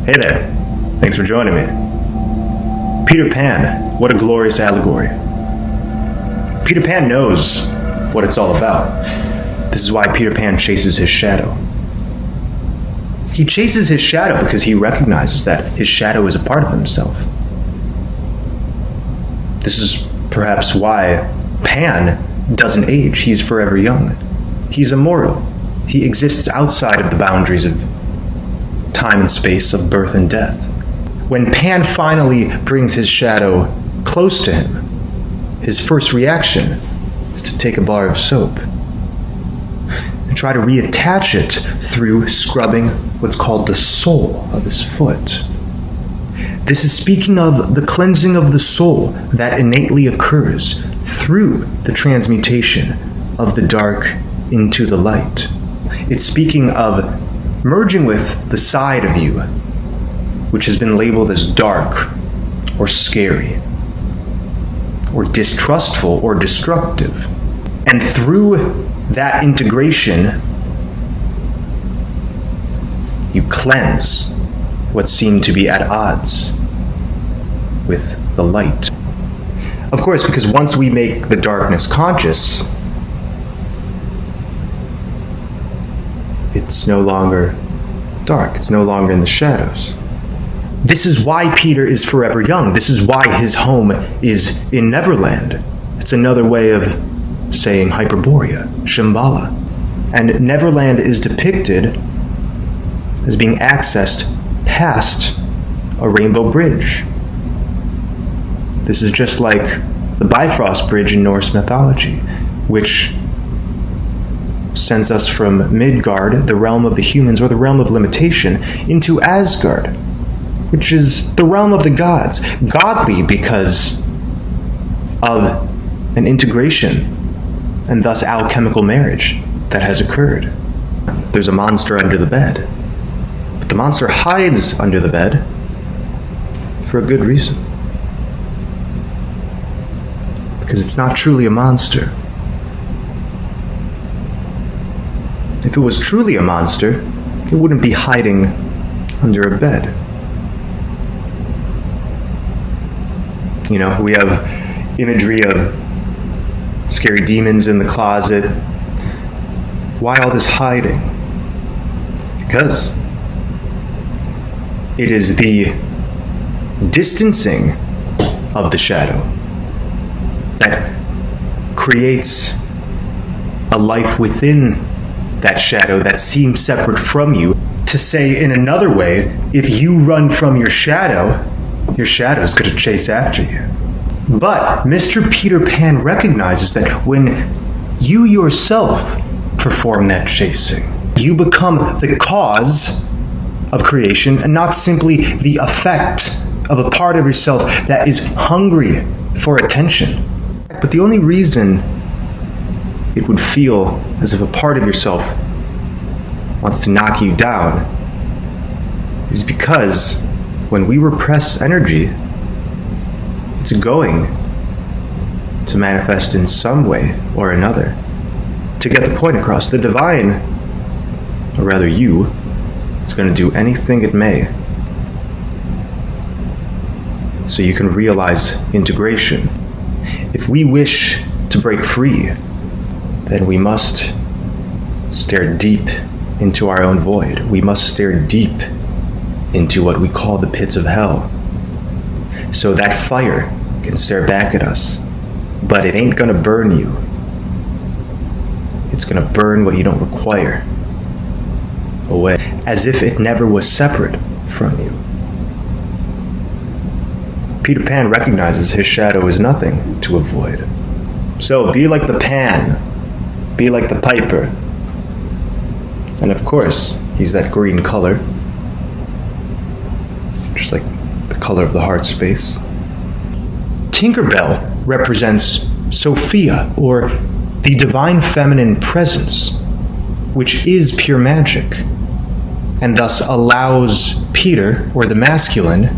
Hey there. Thanks for joining me. Peter Pan, what a glorious allegory. Peter Pan knows what it's all about. This is why Peter Pan chases his shadow. He chases his shadow because he recognizes that his shadow is a part of himself. This is perhaps why Pan doesn't age. He's forever young. He's immortal. He exists outside of the boundaries of time and space, of birth and death. When Pan finally brings his shadow close to him, his first reaction is to take a bar of soap and try to reattach it through scrubbing what's called the sole of his foot. This is speaking of the cleansing of the soul that innately occurs through the transmutation of the dark into the light. It's speaking of merging with the side of you which has been labeled as dark or scary or distrustful or destructive. And through that integration, you cleanse what seemed to be at odds with the light. Of course, because once we make the darkness conscious, it's no longer dark. It's no longer in the shadows. This is why Peter is forever young. This is why his home is in Neverland. It's another way of saying Hyperborea, Shambhala. And Neverland is depicted as being accessed past a rainbow bridge. This is just like the Bifrost Bridge in Norse mythology, which sends us from Midgard, the realm of the humans, or the realm of limitation, into Asgard, which is the realm of the gods, godly because of an integration and thus alchemical marriage that has occurred. There's a monster under the bed, but the monster hides under the bed for a good reason. Because it's not truly a monster. If it was truly a monster, it wouldn't be hiding under a bed. You know, we have imagery of scary demons in the closet. Why all this hiding? Because it is the distancing of the shadow that creates a life within that shadow that seems separate from you. To say in another way, if you run from your shadow is going to chase after you. But Mr. Peter Pan recognizes that when you yourself perform that chasing, you become the cause of creation and not simply the effect of a part of yourself that is hungry for attention. But the only reason it would feel as if a part of yourself wants to knock you down is because when we repress energy, it's going to manifest in some way or another to get the point across. The divine, or rather you, is going to do anything it may so you can realize integration. If we wish to break free, then we must stare deep into our own void. We must stare deep into what we call the pits of hell, so that fire can stare back at us. But it ain't gonna burn you. It's gonna burn what you don't require away, as if it never was separate from you. Peter Pan recognizes his shadow is nothing to avoid. So be like the Pan, be like the Piper. And of course, he's that green color, just like the color of the heart space. Tinkerbell represents Sophia, or the divine feminine presence, which is pure magic, and thus allows Peter, or the masculine,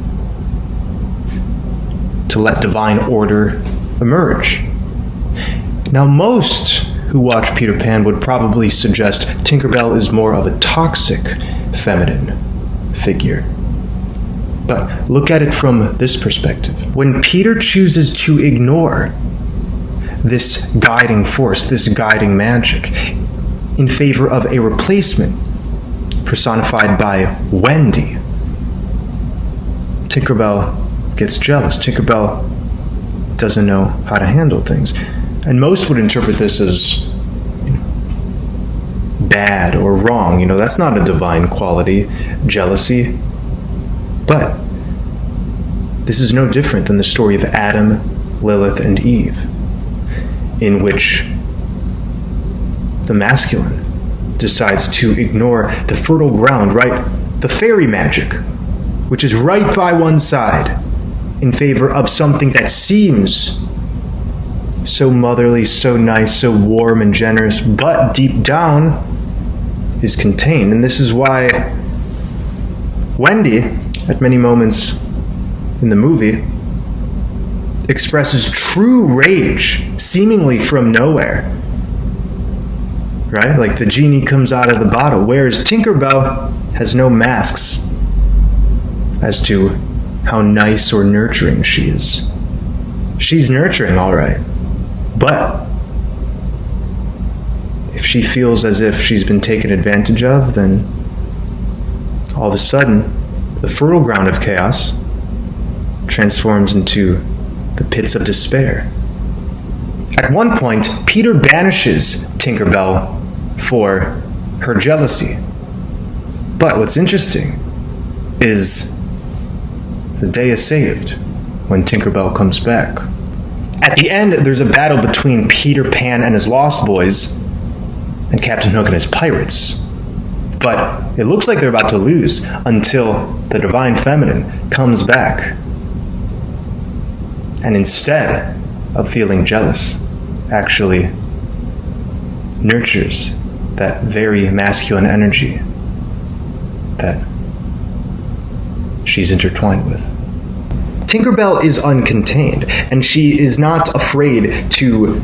to let divine order emerge. Now, most who watch Peter Pan would probably suggest Tinkerbell is more of a toxic feminine figure. But look at it from this perspective. When Peter chooses to ignore this guiding force, this guiding magic, in favor of a replacement personified by Wendy, Tinkerbell gets jealous. Tinkerbell doesn't know how to handle things. And most would interpret this as bad or wrong. That's not a divine quality, jealousy. But this is no different than the story of Adam, Lilith, and Eve, in which the masculine decides to ignore the fertile ground, right? The fairy magic, which is right by one side, in favor of something that seems so motherly, so nice, so warm and generous, but deep down is contained. And this is why Wendy, at many moments in the movie, expresses true rage, seemingly from nowhere. Right? Like the genie comes out of the bottle, whereas Tinkerbell has no masks as to how nice or nurturing she is. She's nurturing, all right. But if she feels as if she's been taken advantage of, then all of a sudden, the fertile ground of chaos transforms into the pits of despair. At one point, Peter banishes Tinkerbell for her jealousy. But what's interesting is the day is saved when Tinkerbell comes back. At the end, there's a battle between Peter Pan and his Lost Boys and Captain Hook and his pirates. But it looks like they're about to lose until the Divine Feminine comes back. And instead of feeling jealous, actually nurtures that very masculine energy that she's intertwined with. Tinkerbell is uncontained, and she is not afraid to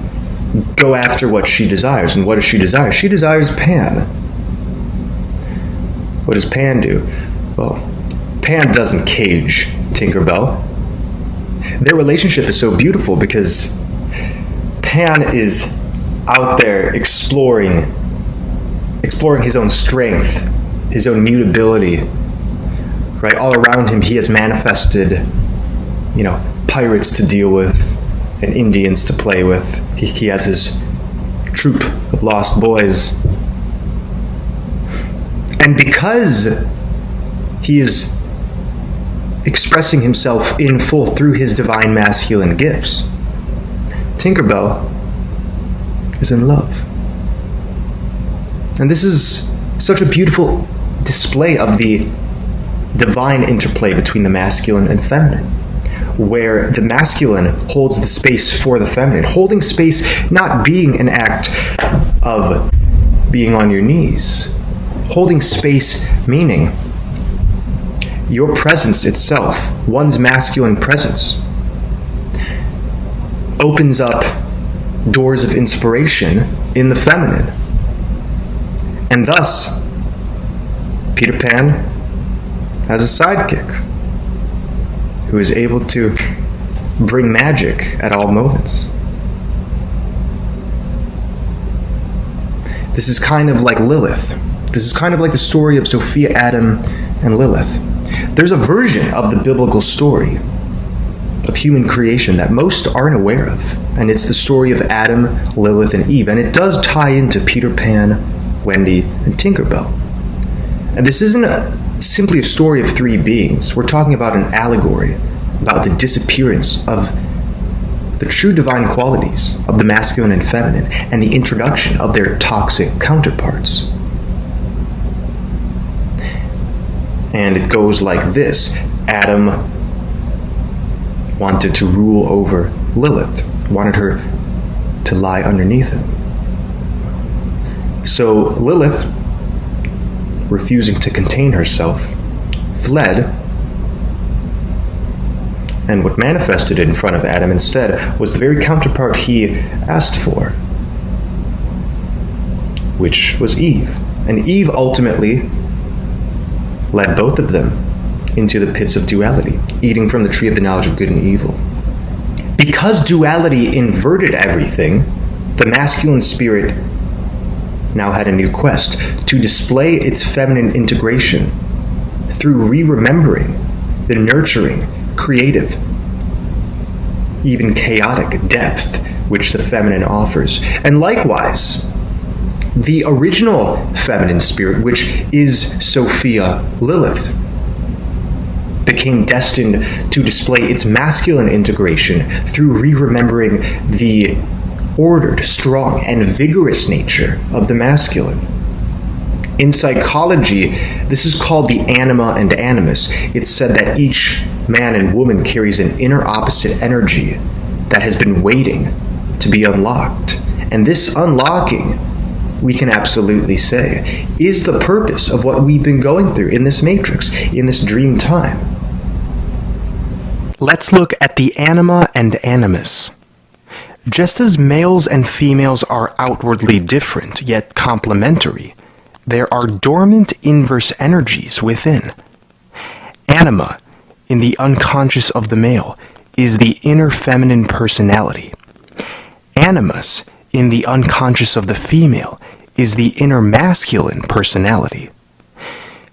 go after what she desires. And what does she desire? She desires Pan. What does Pan do? Well, Pan doesn't cage Tinkerbell. Their relationship is so beautiful because Pan is out there exploring his own strength, his own mutability. Right? All around him, he has manifested, pirates to deal with and Indians to play with. He has his troop of lost boys. And because he is expressing himself in full through his divine masculine gifts, Tinkerbell is in love. And this is such a beautiful display of the divine interplay between the masculine and feminine, where the masculine holds the space for the feminine. Holding space not being an act of being on your knees. Holding space meaning your presence itself, one's masculine presence, opens up doors of inspiration in the feminine. And thus, Peter Pan has a sidekick who is able to bring magic at all moments. This is kind of like Lilith. This is kind of like the story of Sophia, Adam, and Lilith. There's a version of the biblical story of human creation that most aren't aware of, and it's the story of Adam, Lilith, and Eve, and it does tie into Peter Pan, Wendy, and Tinkerbell. And this isn't simply a story of three beings. We're talking about an allegory about the disappearance of the true divine qualities of the masculine and feminine and the introduction of their toxic counterparts. And it goes like this. Adam wanted to rule over Lilith, wanted her to lie underneath him. So Lilith, refusing to contain herself, fled, and what manifested in front of Adam instead was the very counterpart he asked for, which was Eve. And Eve ultimately led both of them into the pits of duality, eating from the tree of the knowledge of good and evil. Because duality inverted everything, the masculine spirit now had a new quest to display its feminine integration through re-remembering the nurturing, creative, even chaotic depth which the feminine offers. And likewise, the original feminine spirit, which is Sophia, Lilith, became destined to display its masculine integration through re-remembering the ordered, strong, and vigorous nature of the masculine. In psychology, this is called the Anima and Animus. It's said that each man and woman carries an inner opposite energy that has been waiting to be unlocked. And this unlocking, we can absolutely say, is the purpose of what we've been going through in this matrix, in this dream time. Let's look at the Anima and Animus. Just as males and females are outwardly different, yet complementary, there are dormant inverse energies within. Anima, in the unconscious of the male, is the inner feminine personality. Animus, in the unconscious of the female, is the inner masculine personality.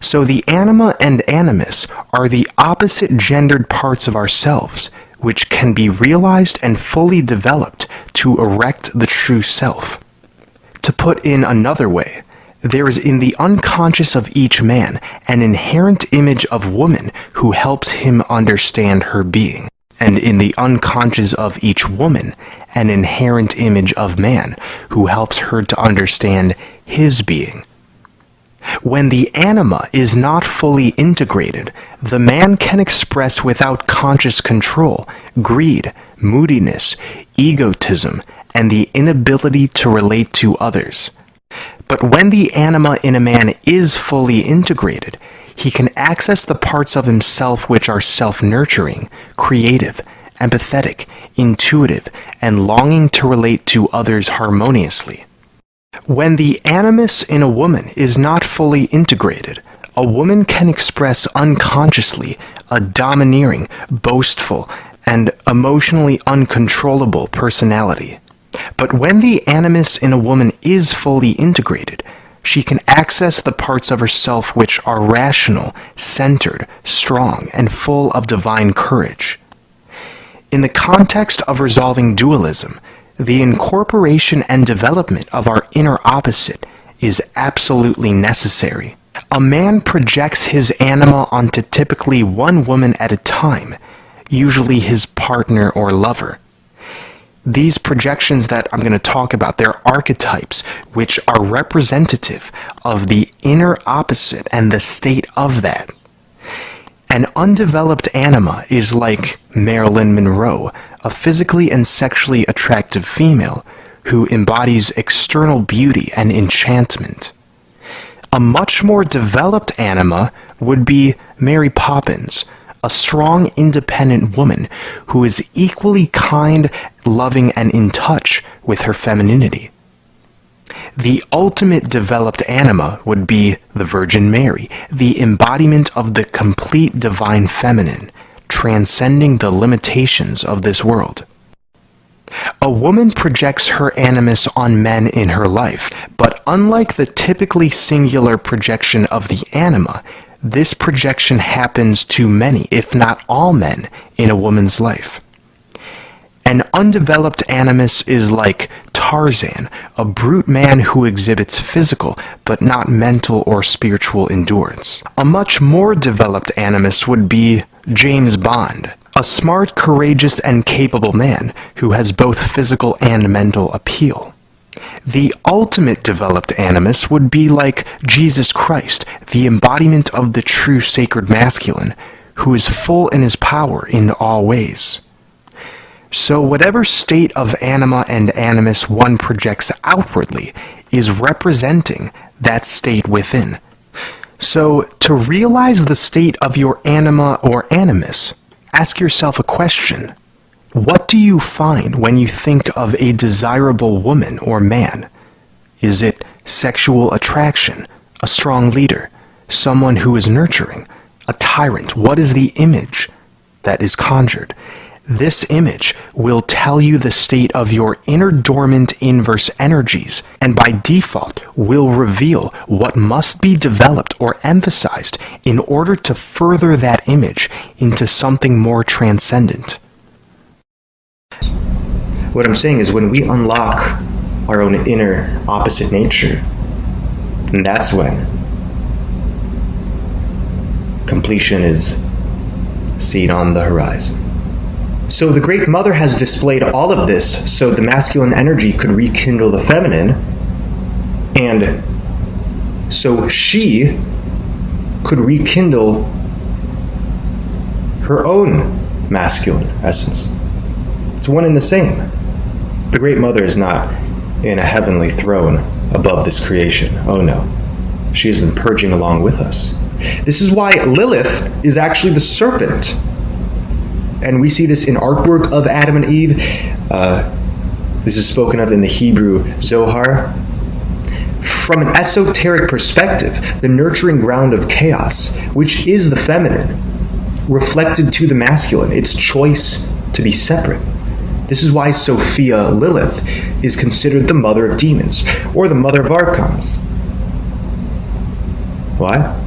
So the Anima and Animus are the opposite gendered parts of ourselves, which can be realized and fully developed to erect the true self. To put in another way, there is in the unconscious of each man an inherent image of woman who helps him understand her being, and in the unconscious of each woman an inherent image of man who helps her to understand his being. When the anima is not fully integrated, the man can express without conscious control greed, moodiness, egotism, and the inability to relate to others. But when the anima in a man is fully integrated, he can access the parts of himself which are self-nurturing, creative, empathetic, intuitive, and longing to relate to others harmoniously. When the animus in a woman is not fully integrated, a woman can express unconsciously a domineering, boastful, and emotionally uncontrollable personality. But when the animus in a woman is fully integrated, she can access the parts of herself which are rational, centered, strong, and full of divine courage. In the context of resolving dualism, the incorporation and development of our inner opposite is absolutely necessary. A man projects his anima onto typically one woman at a time, usually his partner or lover. These projections that I'm going to talk about, they're archetypes which are representative of the inner opposite and the state of that. An undeveloped anima is like Marilyn Monroe, a physically and sexually attractive female who embodies external beauty and enchantment. A much more developed anima would be Mary Poppins, a strong, independent woman who is equally kind, loving, and in touch with her femininity. The ultimate developed anima would be the Virgin Mary, the embodiment of the complete divine feminine, transcending the limitations of this world. A woman projects her animus on men in her life, but unlike the typically singular projection of the anima, this projection happens to many, if not all men, in a woman's life. An undeveloped animus is like Tarzan, a brute man who exhibits physical but not mental or spiritual endurance. A much more developed animus would be James Bond, a smart, courageous, and capable man who has both physical and mental appeal. The ultimate developed animus would be like Jesus Christ, the embodiment of the true sacred masculine, who is full in his power in all ways. So whatever state of anima and animus one projects outwardly is representing that state within. So to realize the state of your anima or animus, ask yourself a question. What do you find when you think of a desirable woman or man? Is it sexual attraction, a strong leader, someone who is nurturing, a tyrant, what is the image that is conjured? This image will tell you the state of your inner dormant inverse energies, and by default will reveal what must be developed or emphasized in order to further that image into something more transcendent. What I'm saying is when we unlock our own inner opposite nature, and that's when completion is seen on the horizon. So the Great Mother has displayed all of this so the masculine energy could rekindle the feminine, and so she could rekindle her own masculine essence. It's one and the same. The Great Mother is not in a heavenly throne above this creation. Oh no. She has been purging along with us. This is why Lilith is actually the serpent. And we see this in artwork of Adam and Eve. This is spoken of in the Hebrew Zohar. From an esoteric perspective, the nurturing ground of chaos, which is the feminine, reflected to the masculine, its choice to be separate. This is why Sophia, Lilith, is considered the mother of demons, or the mother of archons. Why?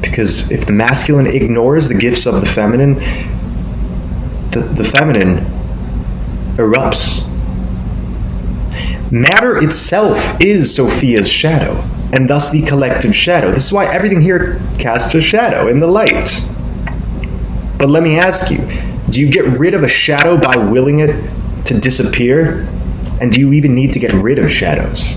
Because if the masculine ignores the gifts of the feminine, the feminine erupts. Matter itself is Sophia's shadow, and thus the collective shadow. This is why everything here casts a shadow in the light. But let me ask you, do you get rid of a shadow by willing it to disappear? And do you even need to get rid of shadows?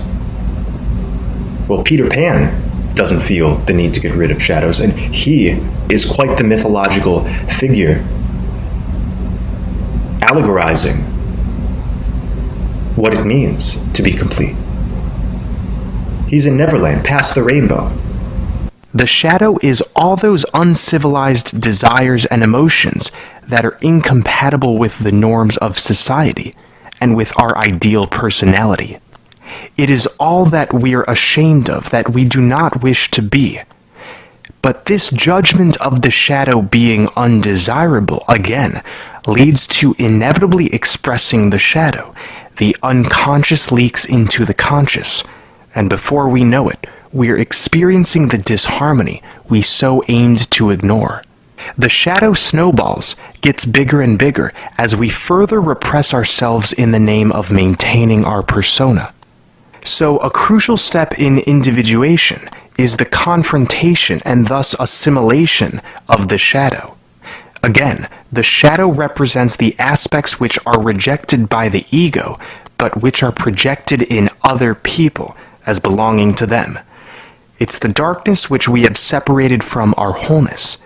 Well, Peter Pan doesn't feel the need to get rid of shadows, and he is quite the mythological figure, allegorizing what it means to be complete. He's in Neverland, past the rainbow. The shadow is all those uncivilized desires and emotions that are incompatible with the norms of society and with our ideal personality. It is all that we're ashamed of, that we do not wish to be. But this judgment of the shadow being undesirable, again, leads to inevitably expressing the shadow. The unconscious leaks into the conscious, and before we know it, we're experiencing the disharmony we so aimed to ignore. The shadow snowballs, gets bigger and bigger as we further repress ourselves in the name of maintaining our persona. So a crucial step in individuation is the confrontation and thus assimilation of the shadow. Again, the shadow represents the aspects which are rejected by the ego, but which are projected in other people as belonging to them. It's the darkness which we have separated from our wholeness.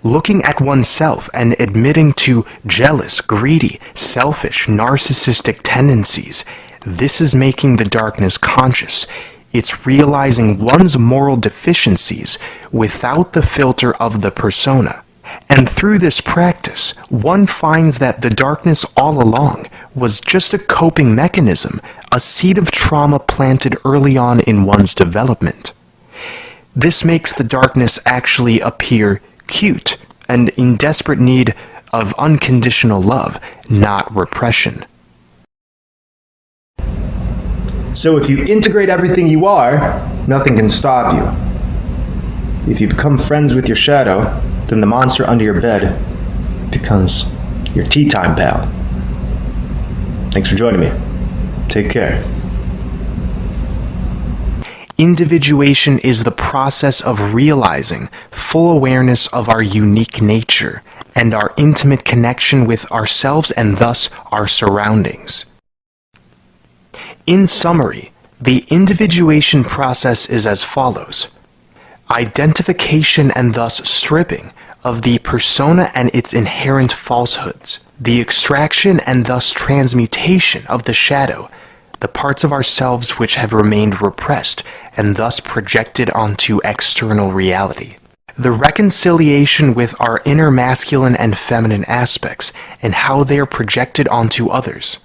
Looking at oneself and admitting to jealous, greedy, selfish, narcissistic tendencies, this is making the darkness conscious. It's realizing one's moral deficiencies without the filter of the persona. And through this practice, one finds that the darkness all along was just a coping mechanism, a seed of trauma planted early on in one's development. This makes the darkness actually appear cute and in desperate need of unconditional love, not repression. So if you integrate everything you are, nothing can stop you. If you become friends with your shadow, then the monster under your bed becomes your tea time pal. Thanks for joining me. Take care. Individuation is the process of realizing full awareness of our unique nature and our intimate connection with ourselves and thus our surroundings. In summary, the individuation process is as follows: identification and thus stripping of the persona and its inherent falsehoods, the extraction and thus transmutation of the shadow, the parts of ourselves which have remained repressed and thus projected onto external reality, the reconciliation with our inner masculine and feminine aspects and how they are projected onto others,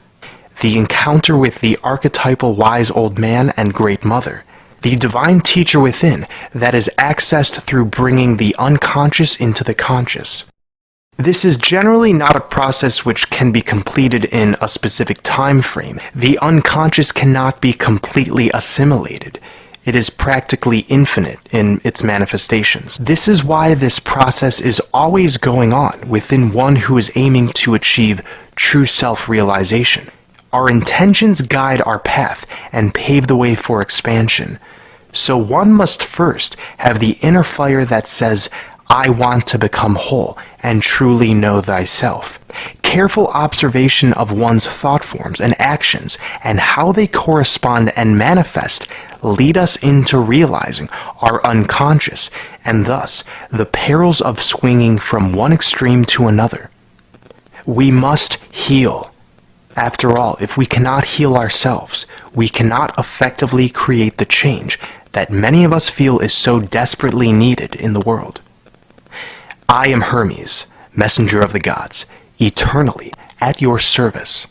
the encounter with the archetypal wise old man and great mother, the divine teacher within that is accessed through bringing the unconscious into the conscious. This is generally not a process which can be completed in a specific time frame. The unconscious cannot be completely assimilated. It is practically infinite in its manifestations. This is why this process is always going on within one who is aiming to achieve true self-realization. Our intentions guide our path and pave the way for expansion. So one must first have the inner fire that says, I want to become whole and truly know thyself. Careful observation of one's thought forms and actions and how they correspond and manifest lead us into realizing our unconscious and thus the perils of swinging from one extreme to another. We must heal. After all, if we cannot heal ourselves, we cannot effectively create the change that many of us feel is so desperately needed in the world. I am Hermes, messenger of the gods, eternally at your service.